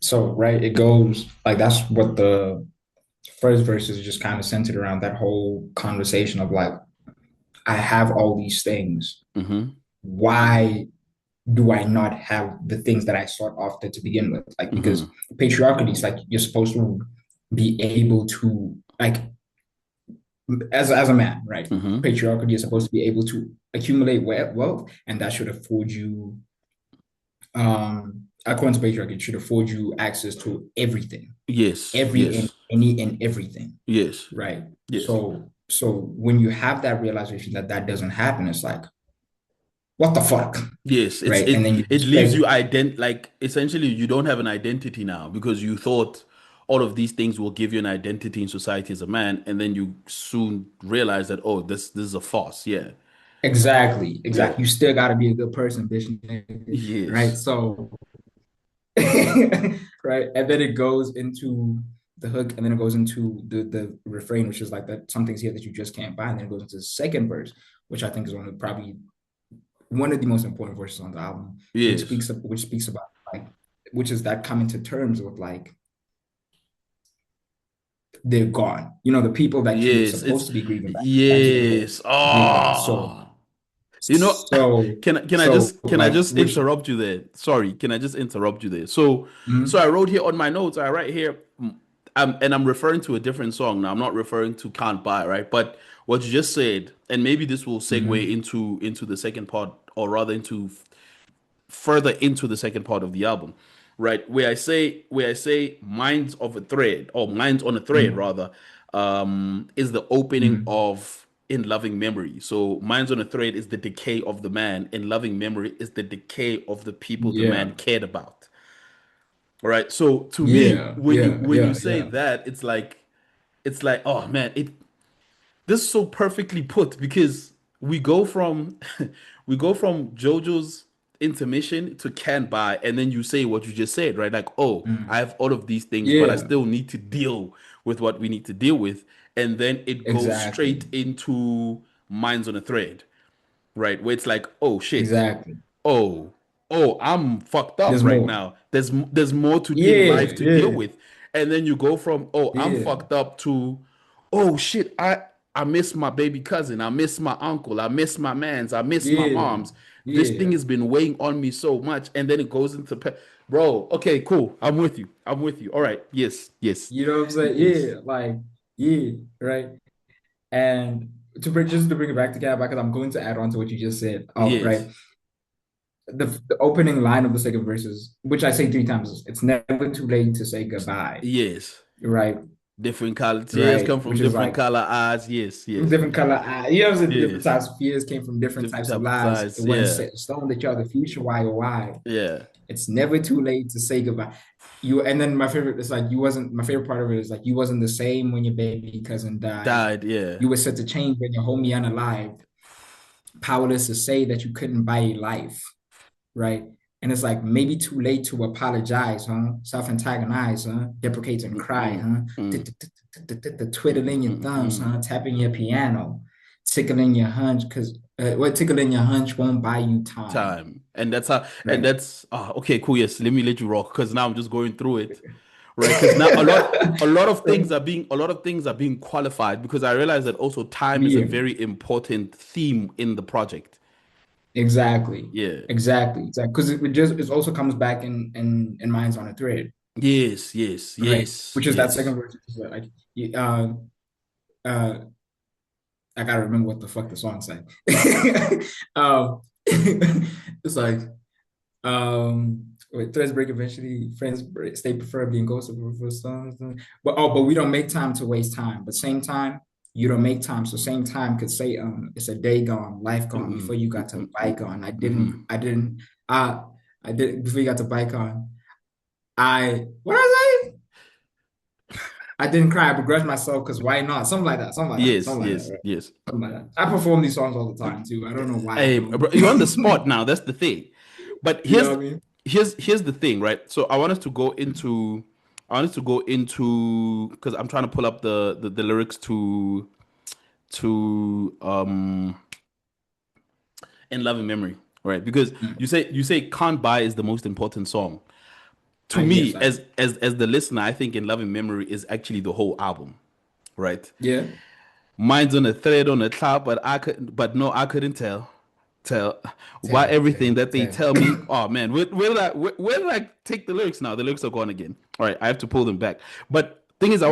so right, it goes like that's what the first verse is just kind of centered around that whole conversation of like, I have all these things. Mm-hmm. Why do I not have the things that I sought after to begin with? Like, Mm-hmm. because patriarchy is like you're supposed to be able to like as a man, right? Mm-hmm. Patriarchy is supposed to be able to accumulate wealth, and that should afford you according to patriarchy, it should afford you access to everything, Yes. every and Yes. any and everything, Yes. right? Yes. So when you have that realization that that doesn't happen, it's like, what the fuck, Yes, right? And then you it leaves expect you like essentially you don't have an identity now because you thought all of these things will give you an identity in society as a man, and then you soon realize that oh, this is a farce. Yeah, exactly, yeah, exactly. You still got to be a good person, bitch, right? yes, So, right, and then it goes into the hook, and then it goes into the refrain, which is like that some things here that you just can't buy, and then it goes into the second verse, which I think is one of probably one of the most important verses on the album, yes, which speaks about like which is that coming to terms with like they're gone. You know, the people that you were yes. It's supposed to be grieving back to the hood, yes. they're gone. So Oh, you know, so can I like just which interrupt you there? Sorry, can I just interrupt you there? So I mm, wrote here on my notes. I write here, and I'm referring to a different song now. I'm not referring to "Can't Buy," right? But what you just said, and maybe this will segue mm, into the second part, or rather into further into the second part of the album, right? Where I say "Minds of a Thread" or "Minds on a Thread" mm, rather, is the opening mm, of "In Loving Memory." So "Minds on a Thread" is the decay of the man. "In Loving Memory" is the decay of the people the yeah, man cared about. All right. So to me, yeah, yeah, when you yeah, say yeah. that, it's like oh man, this is so perfectly put because we go from we go from JoJo's intermission to Can Buy, and then you say what you just said, right? Like, oh, I Mm, have all of these things, but I yeah, still need to deal with what we need to deal with. And then it goes exactly, straight into Minds on a Thread, right? Where it's like, oh shit, exactly. oh, oh, I'm fucked up There's right more. now. There's more to in life Yeah, to deal yeah, with. And then you go from, oh, I'm yeah, fucked up to, oh shit, I miss my baby cousin. I miss my uncle. I miss my mans. I miss my yeah, moms. This thing yeah. has been weighing on me so much. And then it goes into, bro, okay, cool. I'm with you. I'm with you. All right. Yes, yes, You know what I'm saying? yes, Yeah, like yeah, right. And just to bring it back to Cat, because I'm going to add on to what you just said. Oh, yes, right. The opening line of the second verse is, which I say three times, is, it's never too late to say goodbye. yes. Right, Different color tears right. come from Which is different like color eyes. Yes, yes, different color eye. You know what I'm saying? Different yes. types of fears came from different Different types of type of lies. It eyes. wasn't Yeah, set in stone that you're the future. Why or why? yeah. It's never too late to say goodbye. You and then my favorite is like you wasn't my favorite part of it is like you wasn't the same when your baby cousin died. Died. Yeah. You were set to change when your homie unalive, powerless to say that you couldn't buy a life, right? And it's like maybe too late to apologize, huh? Self-antagonize, huh? Deprecate and cry, Mm-mm, huh? mm, Twiddling your thumbs, mm. huh? Tapping your piano, tickling your hunch, because what tickling your hunch won't buy you time, Time. And that's how, and right? that's, okay, cool. Yes. Let me let you rock because now I'm just going through it. Right. Because now a lot of things are being, a lot of things are being qualified because I realize that also time is a Yeah, very important theme in the project. exactly, Yeah. exactly, exactly. Because it also comes back in Minds on a Thread, Yes. Yes. right? Yes. Which is that second Yes. verse. Like, uh, I gotta remember what the fuck the song said. It's like wait, threads break eventually, friends break, stay preferably and ghosts for songs. But we don't make time to waste time. But same time, you don't make time. So same time could say it's a day gone, life gone before Mm-mm, you got to mm-mm, bike on. mm-mm. I I did before you got to bike on. What did I say? I didn't cry. I begrudged myself because why not? Something like that. Something like that. Yes. Something like that. Yes. Right? Yes. Something like that. I perform these songs all the time too. I don't know why I Hey, don't. bro, you're on the spot now. That's the thing. But You know what I mean? here's the thing, right? So I want us to go into because I'm trying to pull up the lyrics to In Loving Memory, right? Because Mm, you say Can't Buy is the most important song. To Yes, me, I as the listener, I think In Loving Memory is actually the whole album, right? yeah. Mine's on a thread on a cloud, but no, I couldn't tell why Tell, everything tell, that they tell. tell me. Oh man, where did I take the lyrics now? The lyrics are gone again. All right, I have to pull them back. But thing is, Right. I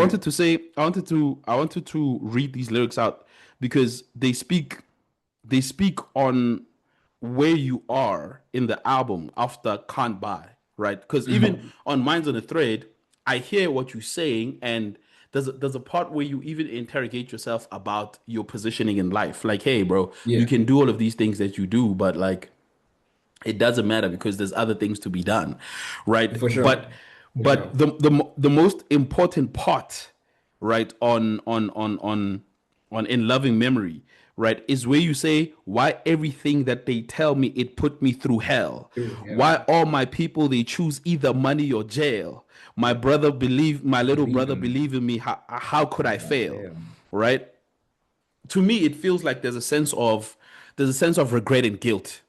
wanted to read these lyrics out because they speak on where you are in the album after Can't Buy, right? Because even Mhm. on Minds on a Thread, I hear what you're saying, and there's a part where you even interrogate yourself about your positioning in life. Like, hey, bro, you Yeah, can do all of these things that you do, but like it doesn't matter because there's other things to be done, right? for sure. For But sure. the most important part, right, on In Loving Memory, right, is where you say why everything that they tell me it put me through hell. Yeah. Why all my people they choose either money or jail. My little Believe brother in me. believe in me. How could How I could I fail? fail? Right? To me, it feels like there's a sense of regret and guilt,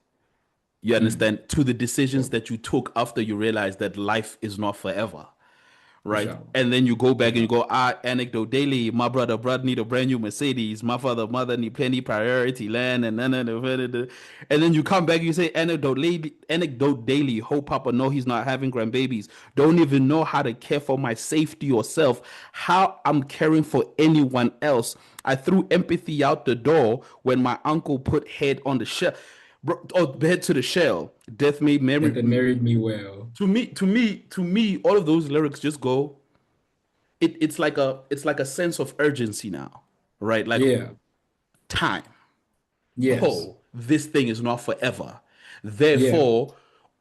you Mm, understand, to the decisions for, that you took after you realized that life is not forever, for right? sure. And then you go For back and you sure. go, anecdote daily, my brother need a brand new Mercedes, my father mother need plenty priority land, and and then you come back and you say, anecdote daily, hope papa know he's not having grandbabies, don't even know how to care for my safety or self, how I'm caring for anyone else. I threw empathy out the door when my uncle put head on the shelf. Bro, oh, head to the shell. Death made memory. That married me well. To me, all of those lyrics just go. It's like a sense of urgency now, right? Like Yeah. time. Yes. Oh, this thing is not forever. Yeah. Therefore,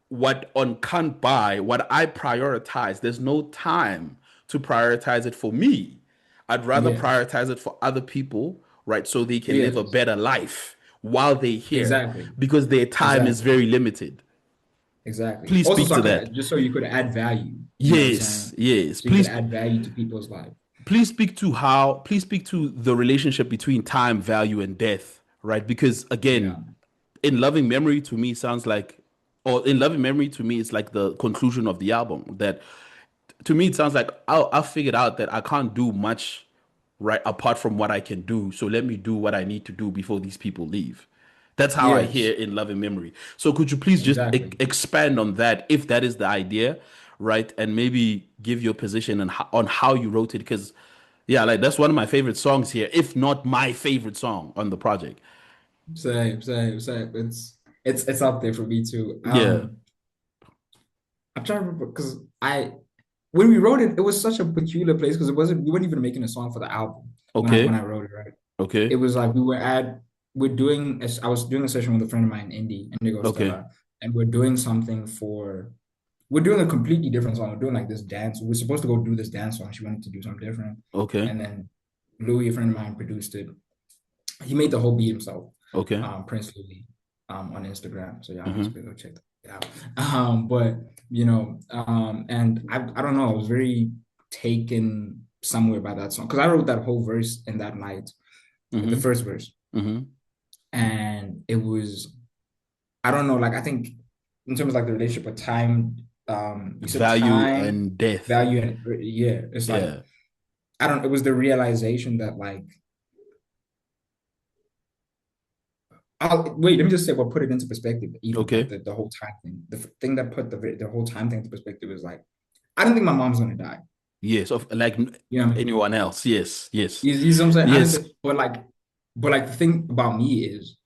what on can't buy, what I prioritize, there's no time to prioritize it for me. I'd rather Yes. prioritize it for other people, right? So they can live a Yes. better life while they're here Exactly. because their time is Exactly. very limited. Exactly. Please Also, speak so I to could that. just so you could add value. You know what I'm Yes, saying? yes. So you could add value to people's life. Please speak to the relationship between time, value, and death, right? Because Yeah. again, in loving memory to me sounds like, or in loving memory to me, it's like the conclusion of the album. That to me, it sounds like I figured out that I can't do much, right, apart from what I can do. So let me do what I need to do before these people leave. That's how I hear Yes. in loving memory. So could you please just Exactly. expand on that if that is the idea, right? And maybe give your position on how you wrote it. Because, yeah, like that's one of my favorite songs here, if not my favorite song on the project. Same, same, same. It's up there for me too. Yeah. I'm trying to remember because I when we wrote it, it was such a peculiar place because it wasn't we weren't even making a song for the album when I Okay. wrote it, right? It Okay. was like I was doing a session with a friend of mine, Indigo Okay. Stella, and we're doing a completely different song. We're doing like this dance. We're supposed to go do this dance song. She wanted to do something different. Okay. And then Louis, a friend of mine, produced it. He made the whole beat himself, Okay. Prince Louis, on Instagram. So y'all need to Mm-hmm. go check that out. But and I don't know, I was very taken somewhere by that song because I wrote that whole verse in that night, the Mm-hmm. first verse, Mm-hmm. and it was I don't know, like I think in terms of like the relationship with time, you said Value time, and death. value, and yeah, it's like Yeah. I don't. It was the realization that like wait, let me just say what put it into perspective, even like Okay. the whole time thing. The thing that put the whole time thing into perspective is like, I don't think my mom's gonna die. Yes. Of like You know what I mean? anyone else. Yes. Yes. You see what I'm saying? I didn't Yes. think, but like the thing about me is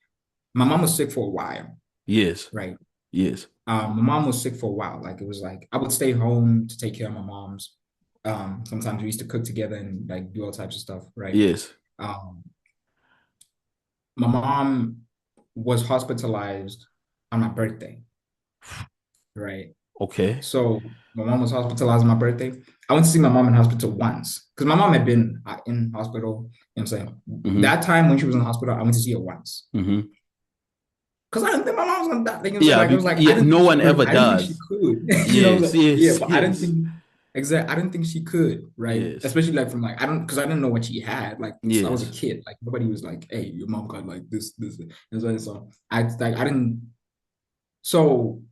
my mom was sick for a while, Yes. right? Yes. My mom was sick for a while. Like it was like I would stay home to take care of my mom's. Sometimes we used to cook together and like do all types of stuff, right? Yes. Um, my mom was hospitalized on my birthday, right? Okay. So my mom was hospitalized on my birthday. I went to see my mom in hospital once because my mom had been in hospital. You know what I'm saying? Mm-hmm. That time when she was in hospital, I went to see her once Mm-hmm. because I didn't think my mom was gonna die. Like, you know what I'm saying? Yeah. Like it was like I Yeah. didn't No think she one could. ever I didn't think she does. could. You know what I'm Yes. saying? Yeah, Yes. but I didn't Yes. think exactly. I didn't think she could. Right? Yes. Especially like from like I don't because I didn't know what she had. Like I was a Yes. kid. Like nobody was like, "Hey, your mom got like this." You know what I'm saying? So I like I didn't. So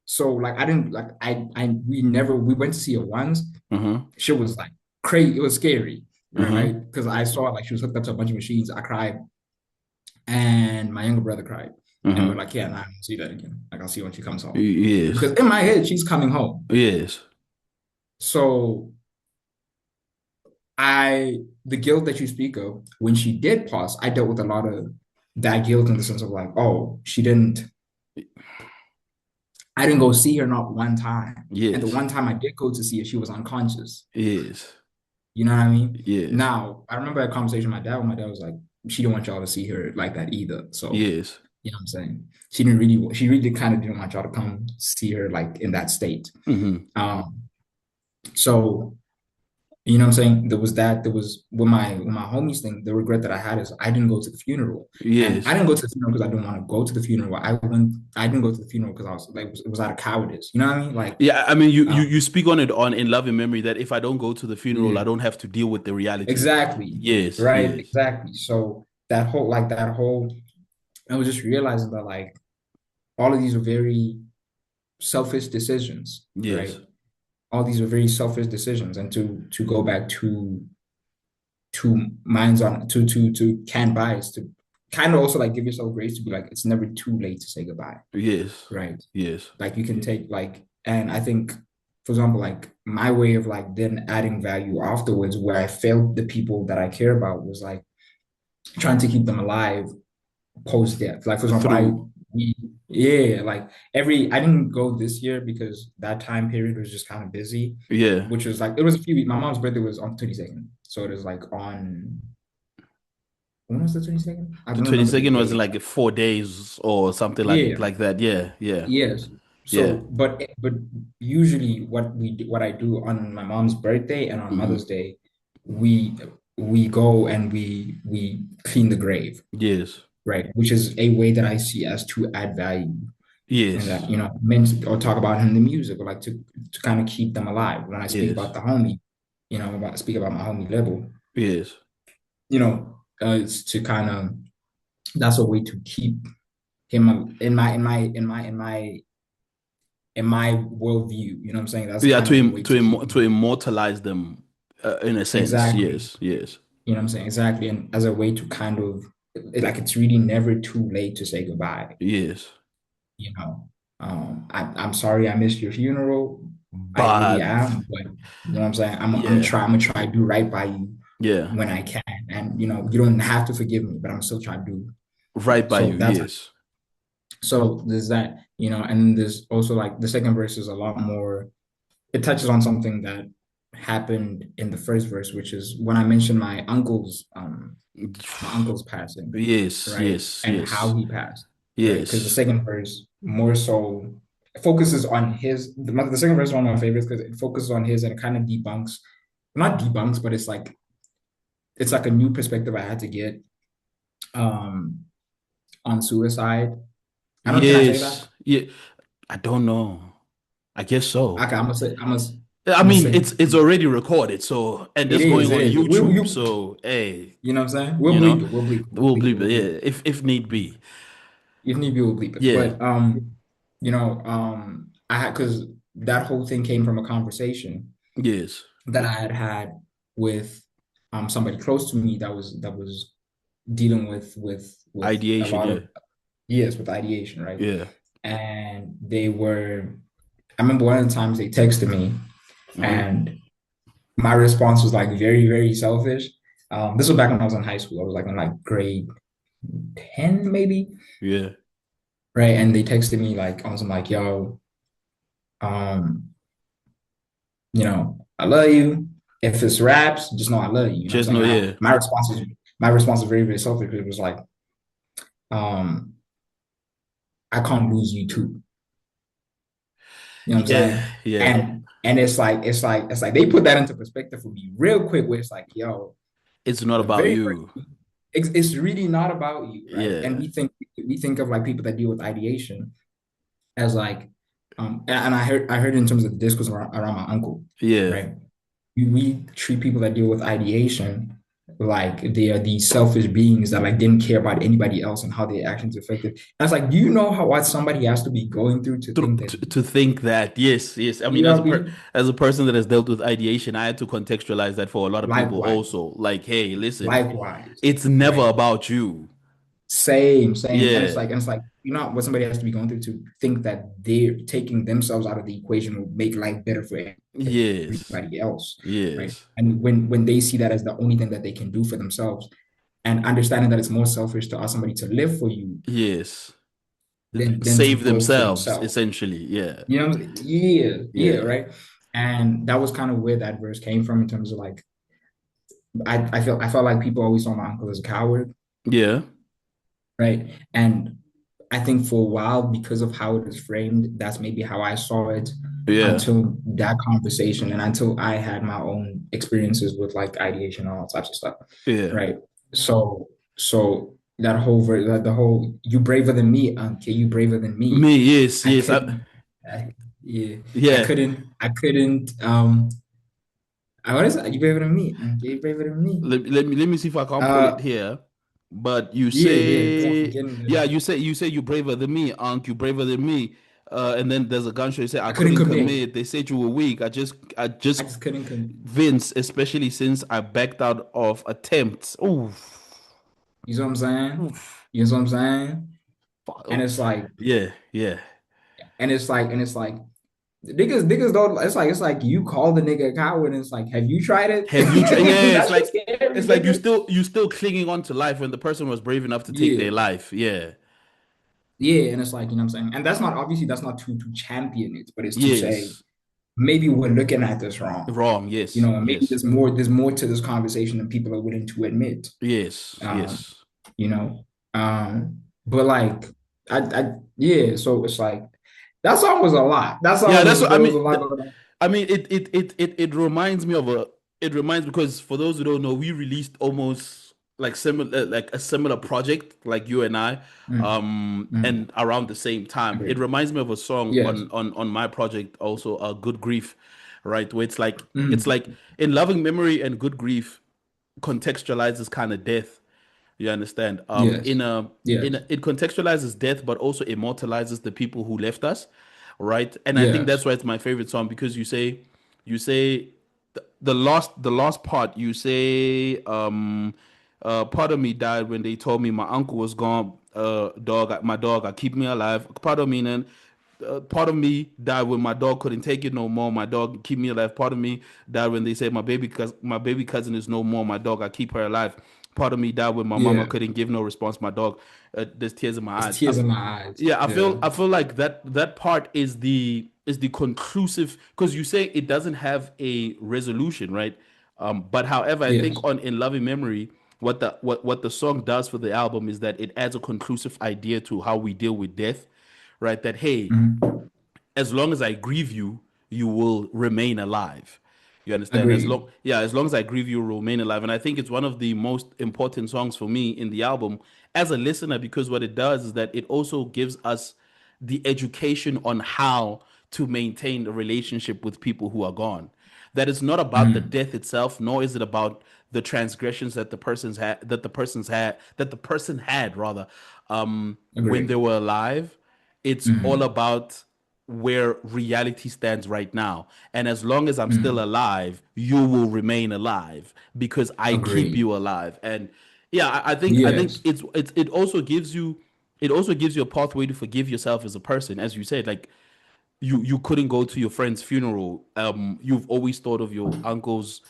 So like I didn't like I we never we went to see her once. Mm-hmm. Shit was like crazy. It was scary, right? Mm-hmm. Because I saw like she was hooked up to a bunch of machines. I cried, and my younger brother cried, and we're Mm-hmm. like, yeah, nah, I don't see that again. Like I'll see when she comes home, Yes. because in my head she's coming home. Yes. So the guilt that you speak of, when she did pause, I dealt with a lot of that guilt in the sense of like, oh, I didn't go see her not one time. And the Yes. one time I did go to see her, she was unconscious. Yes. You know what I mean? Yes. Now, I remember a conversation with my dad when my dad was like, she didn't want y'all to see her like that either. So, Yes. you know what I'm saying? She really kind of didn't want y'all to come see her like in that state. Mm-hmm. Um, so you know what I'm saying? There was with my homies thing, the regret that I had is I didn't go to the funeral. And I Yes. didn't go to the funeral because I didn't want to go to the funeral. I didn't go to the funeral because I was like it was out of cowardice. You know what I mean? Like Yeah, I mean, you um, speak on it on in Love and Memory that if I don't go to the funeral, I yeah, don't have to deal with the reality. exactly. Yes, Right, yes, exactly. So that whole I was just realizing that like all of these are very selfish decisions, yes, right? All these are very selfish decisions. And to go back to minds on to can bias to kind of also like give yourself grace to be like it's never too late to say goodbye, yes, right? yes, Like you can take like, and I think for example like my way of like then adding value afterwards where I failed the people that I care about was like trying to keep them alive post death. Like for example, through, we yeah, like I didn't go this year because that time period was just kind of busy, yeah. which was like it was a few weeks. My mom's birthday was on 22nd. So it was like on when was the 22nd? I The don't remember the 22nd was day. like 4 days or something Yeah, like that. Yeah, yeah, yes. yeah. So, but usually what I do on my mom's birthday and on Hmm. Mother's Day, we we go and we clean the grave, Yes, right? Which is a way that I see as to add value and yes, that meant or talk about him in the music or like to kind of keep them alive. When I speak yes, about the homie, speak about my homie level, yes. it's to kind of that's a way to keep him in my worldview. You know what I'm saying? That's Yeah, kind of a way to keep to him. immortalize them, in a sense. Exactly. Yes, yes, You know what I'm saying? Exactly. And as a way to kind of like it's really never too late to say goodbye. yes. You know, I'm sorry I missed your funeral. I really But am, but you know what I'm saying? yeah, I'm gonna try to do right by you yeah. when I can. And you don't have to forgive me, but I'm still trying to do. Right by So you. that's Yes, so there's that, and there's also like the second verse is a lot more, it touches on something that happened in the first verse, which is when I mentioned my uncle's passing, yes, right? yes, And how yes, he passed, right? Because the yes. second verse more so focuses on the second verse is one of my favorites because it focuses on his and it kind of debunks, not debunks, but it's like a new perspective I had to get um on suicide. I don't Can I say that? Yes, yeah. I don't know. I guess so. Okay, I I'm gonna mean, say it's already recorded, so and this going it on is. YouTube, so hey, You know what I'm saying? you know, We'll we'll bleep it, bleep we'll it. bleep it. Yeah, if need be. If need be, we'll bleep it. Yeah. But I had because that whole thing came from a conversation Yes. that I had had with somebody close to me that was dealing with a Ideation. lot Yeah. of years with ideation, right? Yeah. And they were I remember one of the times they texted me Hmm. and my response was like very, very selfish. This was back when I was in high school. I was like in like grade 10, maybe. Yeah. Right. And they texted me like on some like, yo, um, I love you. If it's raps, just know I love you. You know what Just I'm know. saying? Yeah. My response was very, very selfish because it was like, um, I can't lose you too. You know what I'm Yeah. saying? Yeah. And it's like they put that into perspective for me real quick, where it's like, yo, It's not the about very you. first it's really not about you, right? And Yeah. we think of like people that deal with ideation as like and I heard in terms of the discourse around my uncle, Yeah. right? We treat people that deal with ideation like they are these selfish beings that like didn't care about anybody else and how their actions affected. And it's like, do you know how what somebody has to be going through to think that, To think that, yes, yes. I you mean, know what I mean? as a person that has dealt with ideation, I had to contextualize that for a lot of people Likewise, also. Like, hey, listen, likewise, it's never right? about you. Same. Yeah. And it's like, you know what somebody has to be going through to think that they're taking themselves out of the equation will make life better for Yes. everybody else, right? Yes. And when they see that as the only thing that they can do for themselves, and understanding that it's more selfish to ask somebody to live for you Yes. than to Save grow for themselves, themselves. essentially. Yeah. You know what I'm saying? Yeah, Yeah. right. And that was kind of where that verse came from in terms of like I felt like people always saw my uncle as a coward, Yeah. right? And I think for a while, because of how it was framed, that's maybe how I saw it Yeah. until that conversation and until I had my own experiences with like ideation and all types of stuff, Yeah. right? So that the whole you braver than me, okay, you braver than me. Me, yes, I yes. couldn't, yeah, Yeah. I couldn't. I what is it? You braver than me, okay, you braver than me. Let me see if I can't pull it Uh, here. But you yeah, because I'm say, forgetting yeah, the. you say you braver than me, Unc. You braver than me. And then there's a gunshot. You say I I couldn't couldn't commit. commit. They said you were weak. I I just just couldn't commit. Vince, especially since I backed out of attempts. Oof, You know what I'm saying? oof, You know what I'm saying? And oof. it's like, Yeah, yeah. and it's like, niggas don't. It's like you call the nigga a coward, and it's like, have you tried it? Have you tried? Yeah, That shit's scary, it's like nigga. you still clinging on to life when the person was brave enough to take their Yeah, life. Yeah. yeah, and it's like, you know what I'm saying? And that's not obviously that's not to champion it, but it's to say Yes. maybe we're looking at this wrong. Wrong. You Yes. know, and maybe Yes. there's more to this conversation than people are willing to admit. Yes. Um, Yes. you know. But like yeah, so it's like that song was a lot. That Yeah, song that's was what I there was mean. a lot going on. I mean, it reminds me of a. It reminds because for those who don't know, we released almost like similar, like a similar project, like you and I, Mm, and mm, around the same time. It agreed. reminds me of a song Yes. on my project also, Good Grief, right? Where it's Mm, like in loving memory and good grief contextualizes kind of death. You understand? yes. In Yes. a, it contextualizes death, but also immortalizes the people who left us, right? And I think that's Yes. why it's my favorite song because you say the last part you say part of me died when they told me my uncle was gone. My dog, I keep me alive. Part of me and part of me died when my dog couldn't take it no more. My dog keep me alive. Part of me died when they said my baby cousin is no more. My dog, I keep her alive. Part of me died when my mama Yeah. couldn't give no response. My dog, there's tears in my It's eyes. tears in my eyes. Yeah, Yeah. I feel like that part is the conclusive because you say it doesn't have a resolution, right? But however, I think Yes. on in loving memory, what the song does for the album is that it adds a conclusive idea to how we deal with death, right? That hey, Mhm. as long as I grieve you, you will remain alive. You understand? Agreed. As long as I grieve you, will remain alive. And I think it's one of the most important songs for me in the album as a listener because what it does is that it also gives us the education on how to maintain a relationship with people who are gone. That it's not about the Mhm. death itself, nor is it about the transgressions that the person had rather when they Agreed. were alive. It's all Mhm. about where reality stands right now. And as long as I'm still Mhm. alive, you will remain alive because I keep Agreed. you alive. And yeah, I think Yes. it also gives you a pathway to forgive yourself as a person. As you said, like you couldn't go to your friend's funeral. You've always thought of your uncle's,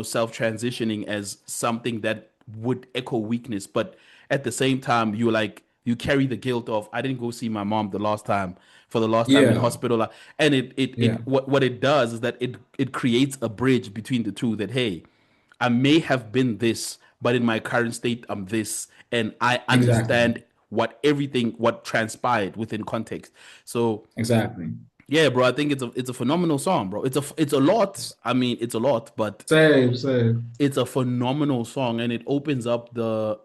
self transitioning as something that would echo weakness, but at the same time, you carry the guilt of I didn't go see my mom the last time for the last time in Yeah. hospital, and Yeah. what it does is that it creates a bridge between the two. That hey, I may have been this, but in my current state, I'm this, and I Exactly. understand what transpired within context. So Exactly. yeah, bro, I think it's a phenomenal song, bro. It's a lot. I mean, it's a lot, but Same, same. it's a phenomenal song, and it opens up the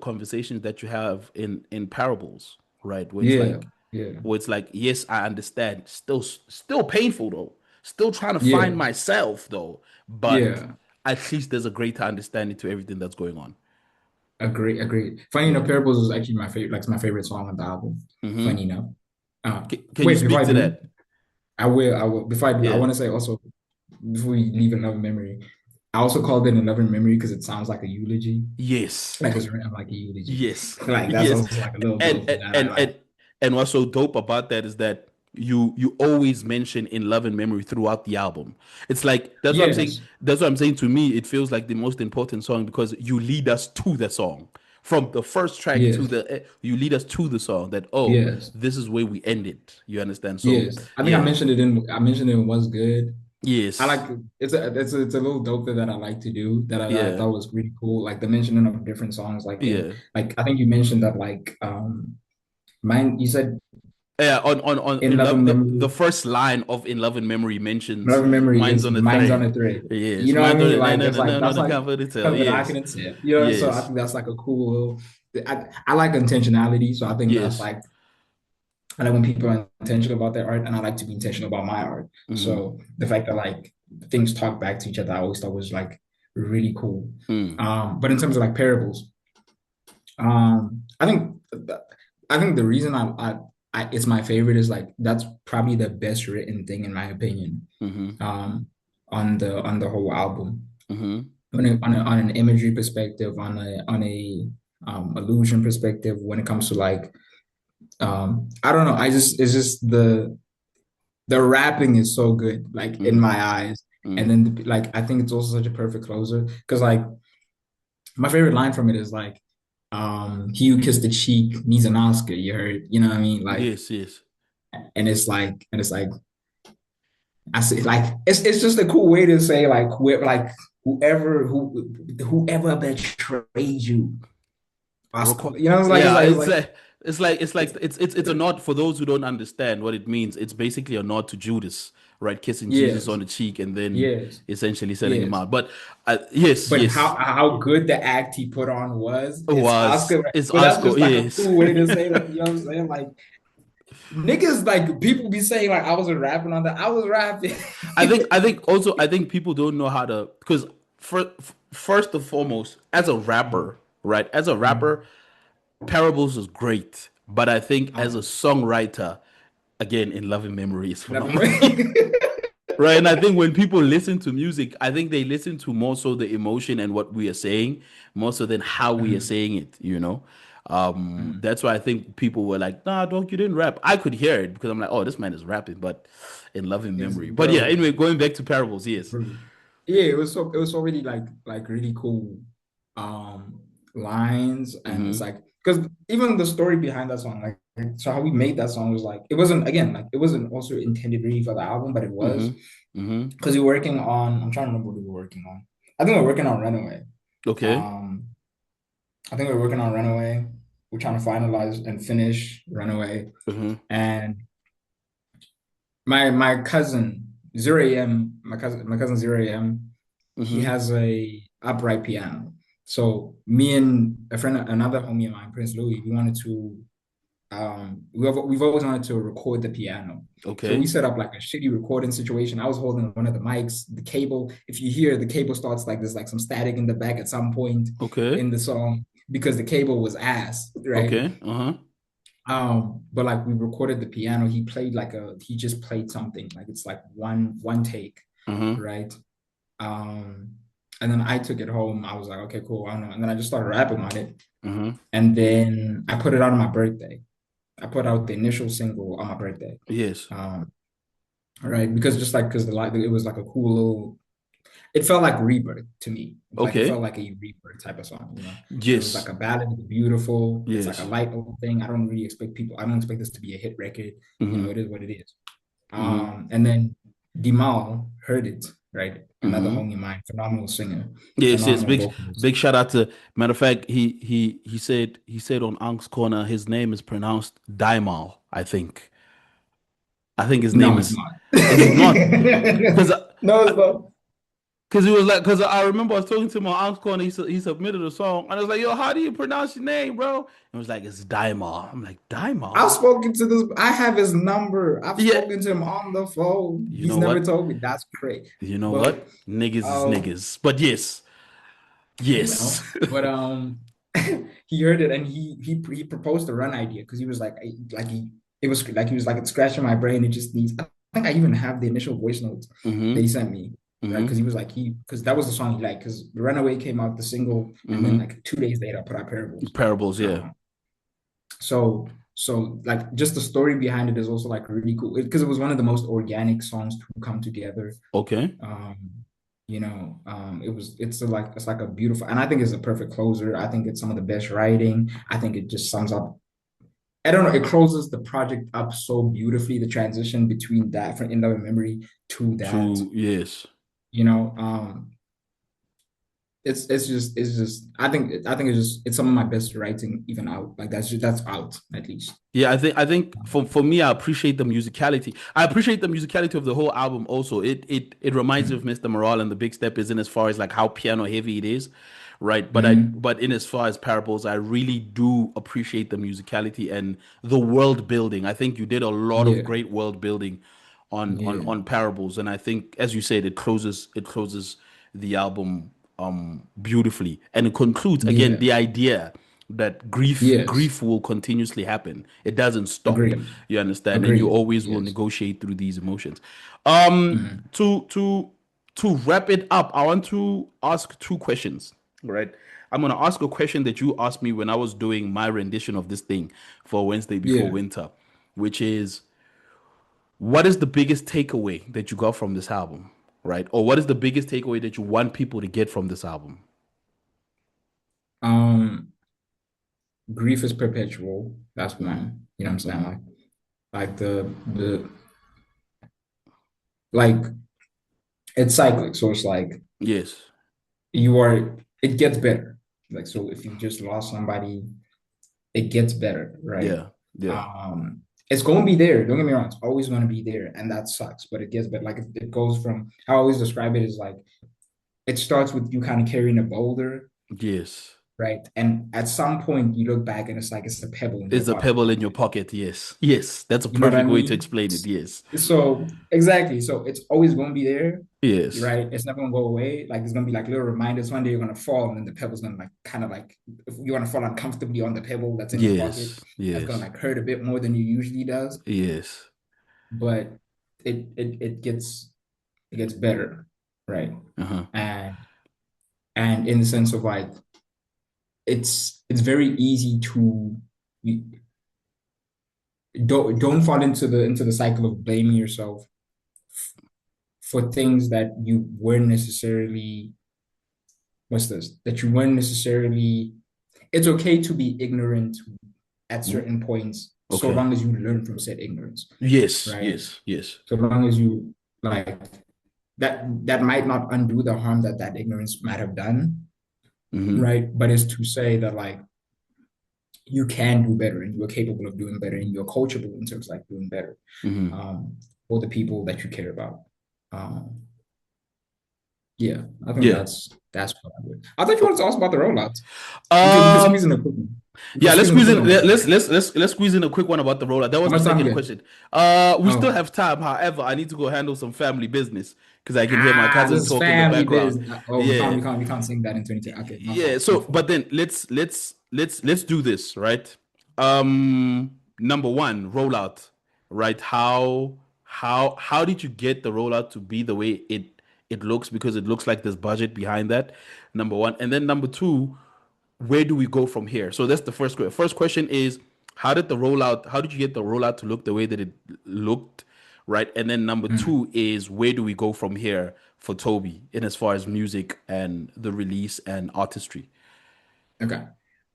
conversations that you have in parables, right? Yeah. Yeah. Where it's like, yes, I understand. Still painful though. Still trying to find Yeah. myself though, but Yeah. at least there's a greater understanding to everything that's going on. Agreed, agreed. Funny enough, Yeah. Parables is actually my favorite, like my favorite song on the album. Funny Hmm. enough. Can you Wait, before speak I to do, that? I will. Before I do, I Yeah. want to say also before we leave another memory, I also called it another memory because it sounds like a eulogy, Yes. like it's written like a eulogy. Yes. Like that's Yes. also like a little And dope and that I and like. and, and what's so dope about that is that you always mention in love and memory throughout the album. It's like that's what I'm saying. Yes, That's what I'm saying. To me, it feels like the most important song because you lead us to the song. From the first track to yes, the you lead us to the song that oh, yes, this is where we end it. You understand? So yes. I think yeah. I mentioned it in What's Good. I like Yes. it's a little dope that I like to do that I Yeah. thought was really cool. Like the mentioning of different songs, like in Yeah. like I think you mentioned that like mine you said Yeah, on in in Love and love the Memory. first line of In Love and Memory mentions Love and Memory mine's is on a mine's on a thread. thread. You Yes, know what I mine's on mean? a no Like no it's no no like no that's no like confidence tell. something I Yes. couldn't say. You know, so I Yes. think that's like a cool little I like intentionality. So I think that's Yes. like I like when people are intentional about their art and I like to be intentional about my art. Mm-hmm. So the fact that like things talk back to each other, I always thought was like really cool. Mm. But in terms of like parables, I think the reason it's my favorite is like that's probably the best written thing in my opinion. Mm-hmm. Um, on the whole album, Mm-hmm. on an imagery perspective, on a illusion perspective, when it comes to like I don't know, I just it's just the rapping is so good, like in Mm. my eyes, and Mm. then like I think it's also such a perfect closer because like my favorite line from it is like, he who kissed the cheek needs an Oscar, you heard, you know what I mean? Like, Yes, yes. and it's like, I say, like, it's just a cool way to say, like, whoever betrayed you, Oscar, Requ you know, yeah, it's like, it's a nod for those who don't understand what it means. It's basically a nod to Judas, right? Kissing Jesus on yes, the cheek and then yes, essentially selling him yes. out. But yes, But yes, how good the act he put on was, it's was Oscar, right? it's But that's Oscar, just like a yes. cool way to say that, you know what I'm saying? Like, niggas, like, people be saying, like, I wasn't rapping on that. I was rapping. I think people don't know how to because first and foremost, as a rapper, right? As a rapper, Parables is great, but I think as a Um, songwriter, again, in Love and Memory is Never phenomenal. mind. Right. And I think when people listen to music, I think they listen to more so the emotion and what we are saying, more so than how we are Mhm, saying it, you know? mhm. That's why I think people were like, nah, dog, you didn't rap. I could hear it because I'm like, oh, this man is rapping, but in love and Yes, memory. But yeah, bro. anyway, going back to parables, yes. Bro. Yeah, it was so really like really cool um lines, and it's Mm-hmm. like because even the story behind that song, like so how we made that song was like it wasn't again like it wasn't also intended really for the album, but it was Mm-hmm. Mm-hmm. because we were working on I'm trying to remember what we were working on. I think we are working on Runaway. Okay. Um I think we are working on Runaway. We're trying to finalize and finish Runaway. Mm-hmm. And my cousin 0 a.m. My cousin 0 a.m. He Mm-hmm. has a upright piano. So me and a friend, another homie of mine, Prince Louis, we wanted to we've always wanted to record the piano. So we Okay. set up like a shitty recording situation. I was holding one of the mics, the cable. If you hear the cable starts like there's like some static in the back at some point Okay. in the song because the cable was ass, right? Okay. Uh-huh. But like we recorded the piano, he just played something like it's like one take, Uh-huh. right? Um, and then I took it home. I was like, okay, cool, I don't know. And then I just started rapping on it. Uh-huh. And then I put it out on my birthday. I put out the initial single on my birthday. Yes. Um, right, because just like because the like it was like a cool little it felt like Rebirth to me. Like it felt Okay. like a Rebirth type of song, you know. It was like Yes. a ballad, it's beautiful. It's like a Yes. light little thing. I don't expect this to be a hit record. You know, Mm-hmm. it is what it is. Mm-hmm. And then Dimal heard it, right? Another Mm-hmm. homie of mine, phenomenal singer, Yes, yes. phenomenal Big vocalist. big shout out to matter of fact, he said on Ank's Corner his name is pronounced Daimal, I think. I think his name No, it's is not. is it not? Because No, it's not. Because he was like, because I remember I was talking to my uncle and he submitted a song, and I was like, "Yo, how do you pronounce your name, bro?" And it was like, "It's Daimar." I'm like, I've "Daimar?" spoken to this. I have his number. I've Yeah. spoken to him on the phone. You He's know never what? told me. That's great. You know But what? Niggas is um, niggas. But yes, yes. but he heard it and he proposed a run idea because he was like he it was like he was like it's scratching my brain. It just needs. I think I even have the initial voice notes that he Mm-hmm. sent me. Right, because Mm-hmm. he was like because that was the song he liked because the Runaway came out the single and then Mm-hmm. like 2 days later I put out Parables. Parables, yeah. Um, so like just the story behind it is also like really cool because it was one of the most organic songs to come together. Okay. um it's like a beautiful, and I think it's a perfect closer. I think it's some of the best writing. I think it just sums up, I don't know, it closes the project up so beautifully, the transition between that from In Love and Memory to that, True. Yes. you know. It's just I think it's some of my best writing even out, like that's out at least. Yeah, I think for me, I appreciate the musicality. I appreciate the musicality of the whole album also. It reminds me of Mm-hmm. Mr. Morale and the Big Step is in as far as like how piano heavy it is, right? Mm-hmm. But in as far as Parables, I really do appreciate the musicality and the world building. I think you did a lot of Yeah, great world building yeah, on Parables, and I think as you said, it closes the album beautifully, and it concludes again yeah, the idea that grief yes, grief will continuously happen. It doesn't stop. agreed, You understand, and you agreed, always will yes. negotiate through these emotions. Um, Mm-hmm. to wrap it up, I want to ask two questions. Right, I'm gonna ask a question that you asked me when I was doing my rendition of this thing for Wednesday before Yeah. winter, which is what is the biggest takeaway that you got from this album, right? Or what is the biggest takeaway that you want people to get from this album? Um, Grief is perpetual. That's Mm-hmm. one. You know what I'm saying? Mm-hmm. Like the like it's cyclic. So it's like Yes. it gets better. Like so if you just lost somebody, it gets better, right? Yeah. Yeah. It's going to be there. Don't get me wrong. It's always going to be there, and that sucks. But it gets better. Like it goes from. How I always describe it is like it starts with you kind of carrying a boulder, Yes. right? And at some point, you look back and it's like it's a pebble in your It's a pocket. pebble in your pocket. Yes. Yes. That's a You know what I perfect way to mean? explain it. Yes. So exactly. So it's always going to be there, Yes. right? It's never going to go away. Like it's going to be like little reminders. One day you're going to fall, and then the pebble's going to like kind of like if you want to fall uncomfortably on the pebble that's in your pocket, Yes. that's going to Yes. like hurt a bit more than you usually does. Yes. But it gets better, right? Uh-huh. And in the sense of like it's very easy to you, don't fall into the cycle of blaming yourself for things that you weren't necessarily what's this that you weren't necessarily it's okay to be ignorant at Mm. certain points so Okay. long as you learn from said ignorance, Yes. right? Yes. Yes. So long as you like that might not undo the harm that ignorance might have done, Mm-hmm. right? But it's to say that like you can do better and you're capable of doing better and you're coachable in terms of like doing better Mm-hmm. um, for the people that you care about. Um, yeah, I think Yeah. that's what I would. I thought you wanted to ask about the rollouts. We can Um, squeeze in a quick one. We can yeah, let's squeeze in a squeeze quick in. one about the Let's squeeze in a quick one about the rollout. That how was the much time we second get? question. We still Oh, have time. However, I need to go handle some family business because I can hear my ah, cousin this is talk in the family background. business. Oh, we can't Yeah, we can't we can't sing that in 2010. Okay, my yeah. fault, my So, fault. but then let's do this, right? Number one, rollout, right? How did you get the rollout to be the way it looks? Because it looks like there's budget behind that. Number one, and then number two, where do we go from here? So that's the first question. First question is how did you get the rollout to look the way that it looked, right? And then number Mm, two is where do we go from here for Toby in as far as music and the release and artistry? okay.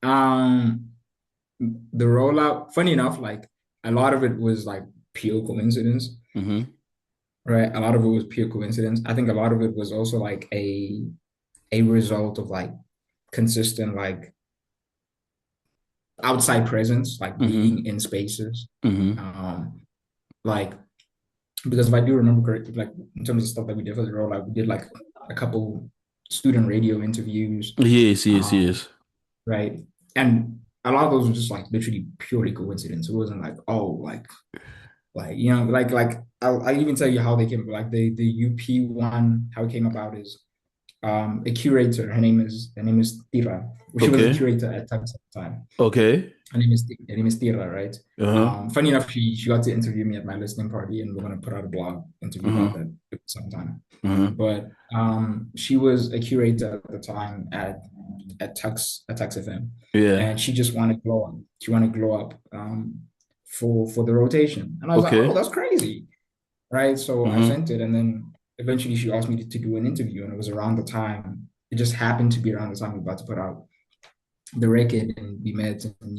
Um, the rollout, funny enough, like a lot of it was like pure coincidence, Mm-hmm. right? A lot of it was pure coincidence. I think a lot of it was also like a result of like consistent like outside presence, like Mm-hmm. being in spaces. Mm-hmm. Um, like because if I do remember correctly, like in terms of stuff that we did for the rollout, we did like a couple student radio interviews, Yes, yes, um, yes. right? And a lot of those were just like literally purely coincidence. It wasn't like, oh, like I even tell you how they came, like the UP one, how it came about is a curator. Her name is Tira. She was a Okay. curator at Tux at the time. Okay. Her name is Tira, right? Uh-huh. Funny enough, she got to interview me at my listening party, and we're gonna put out a blog interview Uh-huh. about that sometime. Uh-huh. But she was a curator at the time at Tux FM, Yeah. and she just wanted to glow up. She wanted to glow up for the rotation, and I was like, oh, Okay. that's crazy, right? So I Uh-huh. sent it, and then eventually she asked me to do an interview, and it was around the time. It just happened to be around the time we were about to put out the record, and we met, and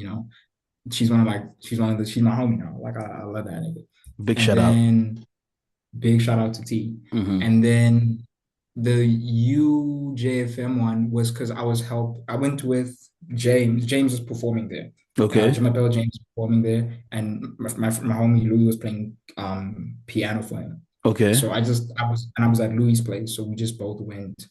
she's my homie now. Like I love that nigga. Big And shout out. then big shout out to T. Mm-hmm. And then the UJFM one was because I went with James. James was performing there. Okay. Jamapel James was performing there, and my homie Louis was playing piano for him. Okay. So I was at Louis' place, so we just both went,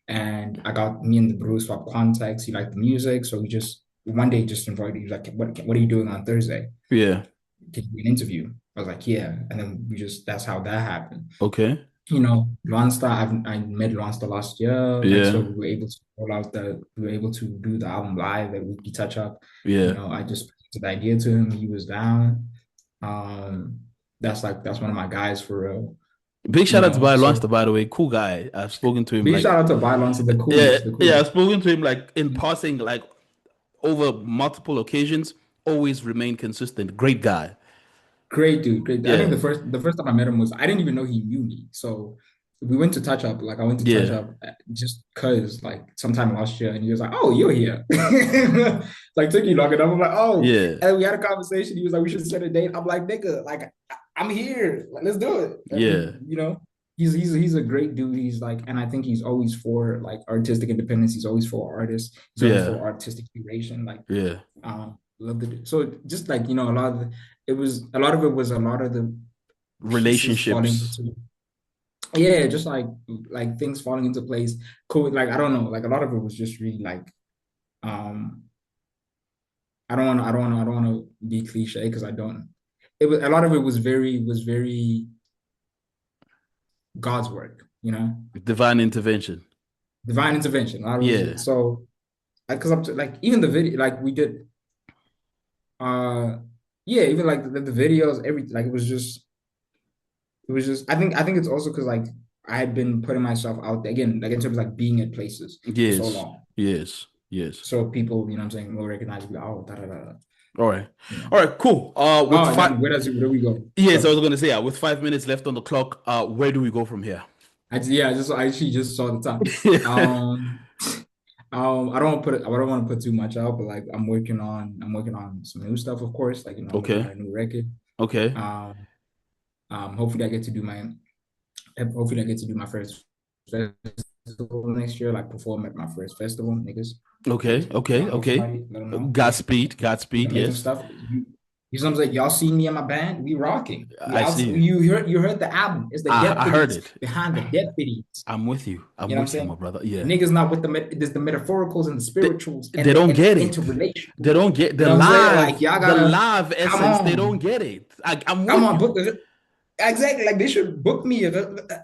and I got me and the bro swap contacts. He liked the music, so we just one day just invited. He was like, "What are you doing on Thursday? Yeah. Can you do an interview?" I was like, "Yeah," and then that's how that happened. Okay. Luansta, I met Luansta last year, like so Yeah. we were able to do the album live at Weekly Touch Up. Yeah. I just presented the idea to him. He was down. Um, that's one of my guys for real. Big shout out to By So Lonster, by the way. Cool guy. I've spoken to him big like shout out to Violence, the yeah, coolest, the yeah, coolest. I've spoken to him like in passing, like over multiple occasions. Always remain consistent. Great guy. Great dude, great. I think Yeah. the first time I met him was I didn't even know he knew me. So we went to touch up. Like I went to touch Yeah. up just cause like sometime last year, and he was like, "Oh, you're here." Like took you long enough. I'm like, "Oh," Yeah. and we had a conversation. He was like, "We should set a date." I'm like, "Nigga, like I'm here. Like, let's do it." And Yeah. he's a great dude. He's like, and I think he's always for like artistic independence. He's always for artists. He's always Yeah. for artistic curation. Like Yeah. love the so just like a lot of a lot of it was a lot of the pieces falling Relationships. into yeah, just like things falling into place. Cool. Like I don't know, like a lot of it was just really like um I don't want to be cliche because I don't. It was a lot of it was very God's work. Divine intervention. Divine intervention. A lot of it Yeah. was so because I'm like even the video like we did yeah even like the videos everything like it was just I think it's also because like I had been putting myself out there again, like in terms of like being at places for so Yes. long. Yes. Yes. So people, what I'm saying, will recognize me, oh, da da da, All right. you know. All right, cool. With Oh, and five then where do we go? yes, I was Go. gonna say with 5 minutes left on the clock, where do we go from here? I actually just saw the time. Um I don't want to put too much out, but like I'm working on some new stuff, of course. Like, I'm working on Okay. a new record. Okay. Um hopefully I get to do my first festival next year, like perform at my first festival, niggas. Okay. If Okay. y'all know Okay. somebody, let them know. Godspeed. He's Godspeed. amazing Yes. stuff. You know what I'm saying? Y'all seen me and my band? We rocking. We I out. see you. You heard the album. It's the I heard deputies it. behind the deputies. I'm with you. I'm You know what I'm with you, my saying? brother. Yeah. Niggas not with there's the metaphoricals and the They, spirituals they don't and the get it. interrelational. They don't get You know what I'm saying? Like y'all the gotta live come essence. They don't on, get it. I'm come with on, you. book exactly. Like they should book me.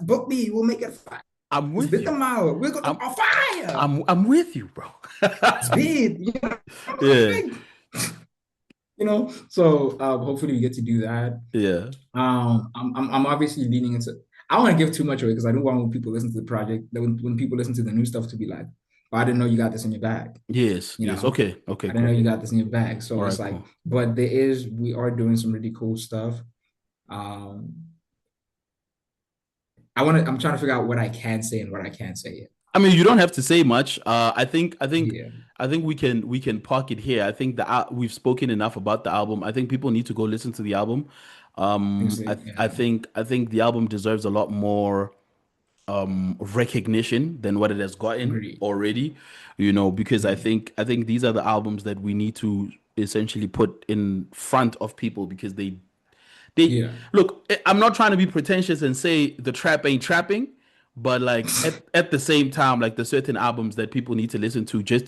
Book me. We'll make it fire. I'm It's with bit the you. mile. We're gonna I'm on fire. I'm with you, bro. Speed. Yeah. So hopefully we get to do that. Yeah. I'm obviously leaning into. I don't want to give too much away because I don't want when people listen to the project that when people listen to the new stuff to be like, "Oh, I didn't know you got this in your bag." Yes. You Yes. know, Okay. Okay. I didn't know Cool. you got this in your bag. All So it's right. like, Cool. but we are doing some really cool stuff. Um, I'm trying to figure out what I can say and what I can't say yet. I mean, you don't have to say much. Yeah, I think we can park it here. I think we've spoken enough about the album. I think people need to go listen to the album. yeah, I think the album deserves a lot more recognition than what it has gotten agreed. already. Because Agreed. I think these are the albums that we need to essentially put in front of people because they Yeah, look. I'm not trying to be pretentious and say the trap ain't trapping, but like at the same time, like there's certain albums that people need to listen to just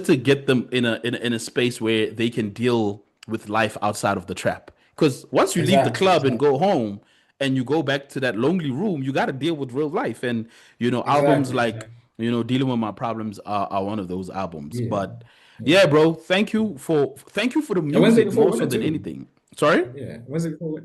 to get them in a space where they can deal with life outside of the trap. Because once you leave the Exactly, club and exactly, go home and you go back to that lonely room, you got to deal with real life. And albums exactly, like exactly. Dealing with My Problems are one of those albums. Yeah, But yeah. yeah, bro, thank you for the A Wednesday music before more so winter than too. anything. Sorry? Yeah,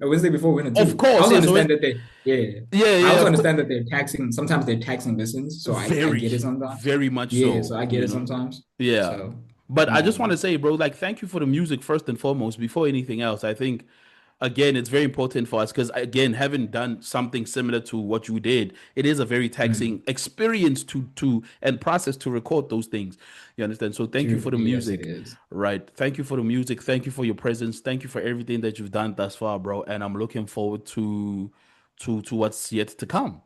a Wednesday before winter Of too. I course, also yeah. So understand that they, yeah. yeah, I yeah, also of course. understand that they're taxing. Sometimes they're taxing listens, so I Very, get it sometimes. very much Yeah, so so, I get it sometimes. Yeah. So But I no, just want no. to say, bro, like, thank you for the music first and foremost, before anything else. I think, again, it's very important for us because, again, having done something similar to what you did, it is a very Mm. taxing experience to and process to record those things. You understand? So thank you True. for the Yes, it music, is. right? Thank you for the music. Thank you for your presence. Thank you for everything that you've done thus far, bro. And I'm looking forward to what's yet to come.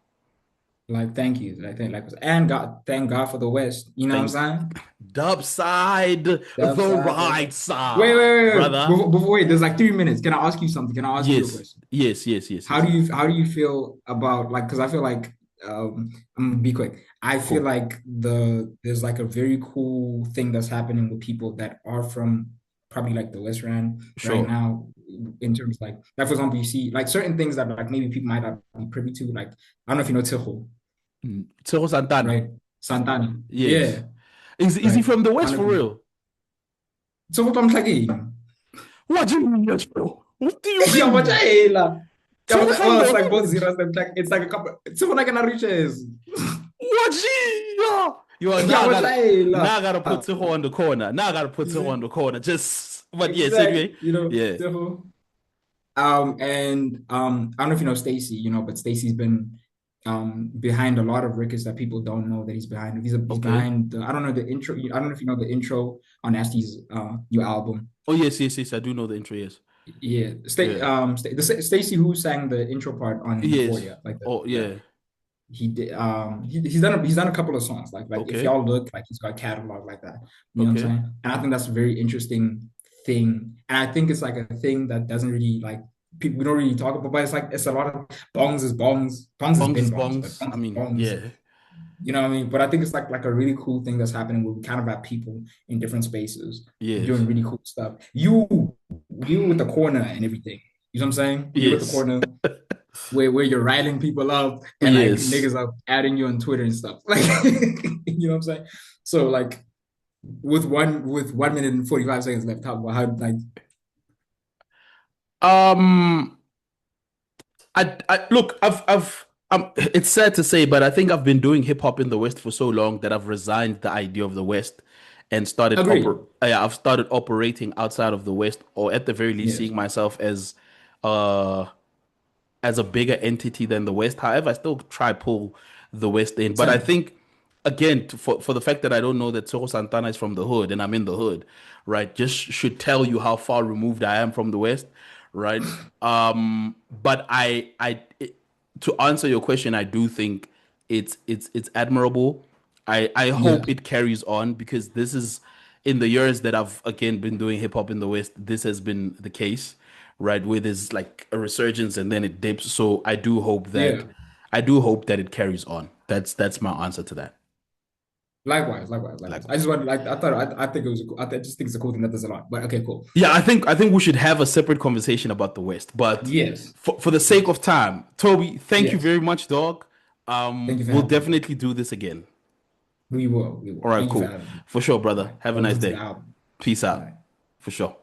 Like, thank you. Like, and God, thank God for the West. You know what I'm Thank saying? Dub side, The the upside. right Wait. brother. Wait, there's like 3 minutes. Can I ask you something? Can I ask you a Yes, question? yes, yes, yes, How yes. do you feel about, like, because I feel like, I'm gonna be quick. I feel Cool. like there's like a very cool thing that's happening with people that are from probably like the West Rand right Sure. now, in terms like for example, you see like certain things that like maybe people might not be privy to. Like, I don't know if you know Tijo, Tiro Santana. right? Santana. Yes. Yeah, Is he right. from the I West don't know for if you real? Tijo pamhlakeni. What do you mean, yes, bro? What do you mean? Yabotshayela. Tiro from Well, the it's like both hood. zeros. It's like a couple. Tijo like an riches. What? Yeah. Yo, Yabotshayela. now I gotta put Tiro on the corner. Now I gotta put You Tiro see? on the corner. Just, but yes, Exactly. anyway. Yeah. Tijo. And I don't know if you know Stacy, but Stacy's been behind a lot of records that people don't know that he's behind. He's Okay. behind I don't know the intro. I don't know if you know the intro on Nasty's new album. Oh yes, yes, yes. I do know the intro. Yes. Yeah, Yeah. Stacy who sang the intro part on Yes. Euphoria, like Oh the yeah. he did he's done a couple of songs like if Okay. y'all look, like, he's got catalog like that, you know what I'm Okay. saying? And I think that's a very interesting thing, and I think it's like a thing that doesn't really, like, people, we don't really talk about, but it's like it's a lot of bongs has Bongs been is bongs, but bongs. bongs I is mean, bongs, yeah. you know what I mean? But I think it's like a really cool thing that's happening where we kind of have people in different spaces doing Yes. really cool stuff. You with the corner and everything, you know what I'm saying? You with the Yes. corner where you're riling people up and like Yes. niggas are adding you on Twitter and stuff. Like, you know what I'm saying? So like with 1 minute and 45 seconds left, how like Um, I look, it's sad to say, but I think I've been doing hip hop in the West for so long that I've resigned the idea of the West and agree. I've started operating outside of the West, or at the very least, Yes. seeing myself uh, as a bigger entity than the West. However, I still try pull the West in, but I Same. think again for the fact that I don't know that Toro Santana is from the hood and I'm in the hood, right? Just should tell you how far removed I am from the West, right? But to answer your question, I do think it's admirable. I hope Yes. it carries on because this is in the years that I've again been doing hip hop in the West, this has been the case, right? Where there's like a resurgence and then it dips. So Yeah. I do hope that it carries on. That's my answer to that. Likewise. Like, I just want, like, I think it was a cool, I just think it's a cool thing that does a lot. But okay, cool. yeah, I think we should have a separate conversation about the West. But Yes. for the sake Yes. of time, Toby, thank you Yes. very much, dog. Thank you for We'll having me, bro. definitely do this again. We will. All right, Thank you for cool. having me. For sure, All brother. right. Have a I'll nice listen to the day. album. Peace All out. right. For sure.